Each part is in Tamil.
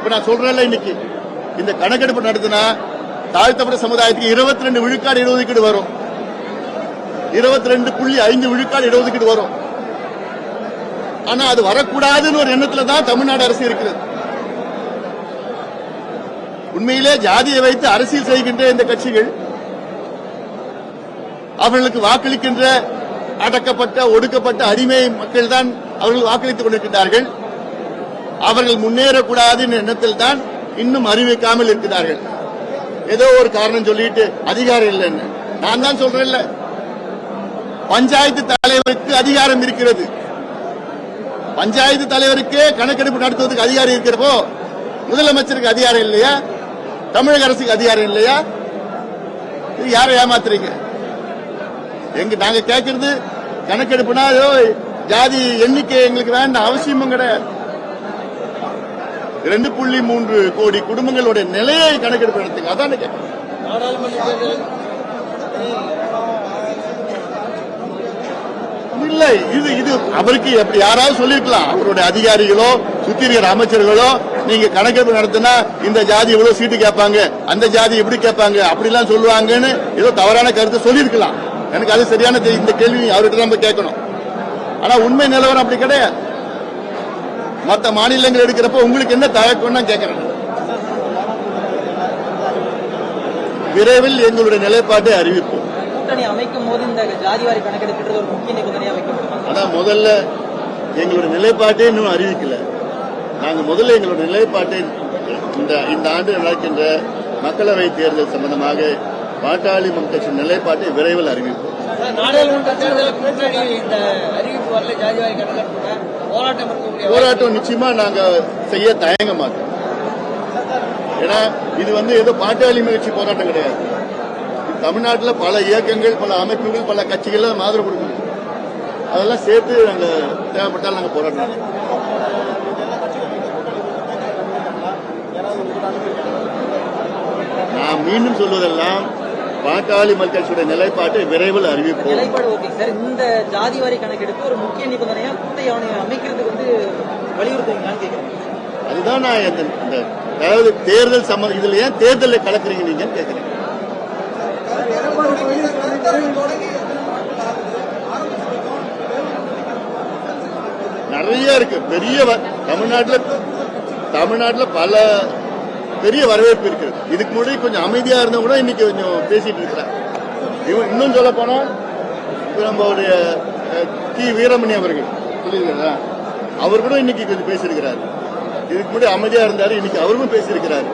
இப்ப நான் சொல்றேன்ல, இன்னைக்கு இந்த கணக்கெடுப்பு நடத்தினா தாழ்த்தப்பட்ட சமுதாயத்துக்கு 22 விழுக்காடு இடஒதுக்கீடு வரும். 22.5 விழுக்காடு இடஒதுக்கீடு வரும். ஆனா அது வரக்கூடாதுன்னு ஒரு எண்ணத்துல தான் தமிழ்நாடு அரசு இருக்கிறது. உண்மையிலே ஜாதியை வைத்து அரசியல் செய்கின்ற இந்த கட்சிகள் அவர்களுக்கு வாக்களிக்கின்ற அடக்கப்பட்ட ஒடுக்கப்பட்ட அடிமை மக்கள் தான் அவர்கள் வாக்களித்துக் கொண்டிருக்கிறார்கள். அவர்கள் முன்னேறக்கூடாது என்ற எண்ணத்தில் தான் இன்னும் அறிவிக்காமல் இருக்கிறார்கள். ஏதோ ஒரு காரணம் சொல்லிட்டு அதிகாரம் இல்லைன்னு நான் தான் சொல்றேன்ல. பஞ்சாயத்து தலைவருக்கு அதிகாரம் இருக்கிறது. பஞ்சாயத்து தலைவருக்கே கணக்கெடுப்பு நடத்துவதற்கு அதிகாரம் இருக்கிறப்போ முதலமைச்சருக்கு அதிகாரம் இல்லையா? தமிழக அரசுக்கு அதிகாரம் இல்லையா? யாரை ஏமாத்துறீங்க? நாங்க கேட்கறது கணக்கெடுப்புனா ஜாதி எண்ணிக்கை எங்களுக்கு வேண்டாம், அவசியமும் கிடையாது. 2.3 கோடி குடும்பங்களுடைய நிலையை கணக்கெடுப்பு நடத்துங்க. அதான் இல்லை. இது அவருக்கு எப்படி யாராவது சொல்லிருக்கலாம். அவருடைய அதிகாரிகளோ சுத்தி இருக்கிற அமைச்சர்களோ நீங்க கணக்கெடுப்பு நடத்தினா இந்த ஜாதி இவ்வளவு சீட்டு கேட்பாங்க, அந்த ஜாதி எப்படி கேட்பாங்க, அப்படிலாம் சொல்லுவாங்கன்னு ஏதோ தவறான கருத்தை சொல்லியிருக்கலாம். எனக்கு அது சரியான இந்த கேள்வி அவர்கிட்ட நம்ம கேட்கணும். ஆனா உண்மை நிலவரம் அப்படி கிடையாது. மற்ற மாநிலங்கள் எடுக்கிறப்ப உங்களுக்கு என்ன தயக்கம்னா கேட்கிறேன். விரைவில் எங்களுடைய நிலைப்பாட்டை அறிவிப்போம். கூட்டணி அமைக்கும் போது இந்த ஜாதிவாரி கணக்கெடுக்கிறது ஒரு முக்கிய நிபந்தனையா வைக்கப்படும். அதான் முதல்ல எங்களுடைய நிலைப்பாட்டை இன்னும் அறிவிக்கல. நாங்க முதல்ல எங்களுடைய நிலைப்பாட்டை இந்த ஆண்டு நடக்கின்ற மக்களவை தேர்தல் சம்பந்தமாக பாட்டாளி மக்கள் கட்சி நிலைப்பாட்டை விரைவில் அறிவிப்போம். நாடாளுமன்ற தேர்தலில் கூட்டணி இந்த அறிவிப்பு வரல, ஜாதிவாரி கணக்கெடுப்பு போராட்டம் நிச்சயமா நாங்க செய்ய தயங்க மாட்டோம். ஏன்னா இது ஏதோ பாட்டாளி கட்சி போராட்டம் கிடையாது. தமிழ்நாட்டில் பல இயக்கங்கள், பல அமைப்புகள், பல கட்சிகள் ஆதரவு கொடுக்கணும். அதெல்லாம் சேர்த்து நாங்க தேவைப்பட்டால் நாங்க போராட்டம். நான் மீண்டும் சொல்வதெல்லாம் பாட்டாளி மக்கள் கட்சியுடைய நிலைப்பாட்டை விரைவில் அறிவிப்போம். நிலைப்பாடு ஓகே சார். இந்த ஜாதிவாரி கணக்கெடுப்பு ஒரு முக்கிய நிபந்தனையா கூட்டணி அமைக்கிறதுக்கு வலியுறுத்துவீங்களான்னு கேட்கிறேன். அதுதான் நான் அதாவது தேர்தல் சம்பந்தம் இதுல ஏன் தேர்தலை கலக்குறீங்க நீங்கன்னு கேட்கிறேன். நிறைய இருக்கு. பெரிய தமிழ்நாட்டில் பல பெரிய வரவேற்பு இருக்கிறது. இதுக்கு முன்னாடி கொஞ்சம் அமைதியா இருந்த கூட இன்னைக்கு கொஞ்சம் பேசிட்டு இருக்கிறார். இன்னும் சொல்ல போனா நம்மளுடைய கி வீரமணி அவர்கள் சொல்லியிருக்கிறா, அவர் கூட இன்னைக்கு கொஞ்சம் பேசியிருக்கிறார். இதுக்கு முன்னாடி அமைதியா இருந்தாரு, இன்னைக்கு அவரும் பேசியிருக்கிறார்.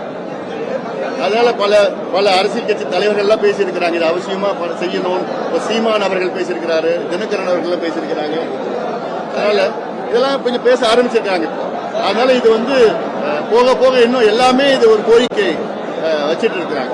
அதனால பல அரசியல் கட்சி தலைவர்கள் எல்லாம் பேசியிருக்கிறாங்க. இது அவசியமா செய்யணும். சீமான் அவர்கள் பேசியிருக்கிறாரு, தினகரன் அவர்கள் பேசியிருக்கிறாங்க. அதனால இதெல்லாம் கொஞ்சம் பேச ஆரம்பிச்சிருக்காங்க. அதனால இது போக போக இன்னும் எல்லாமே இது ஒரு கோரிக்கை வச்சிட்டு இருக்கிறாங்க.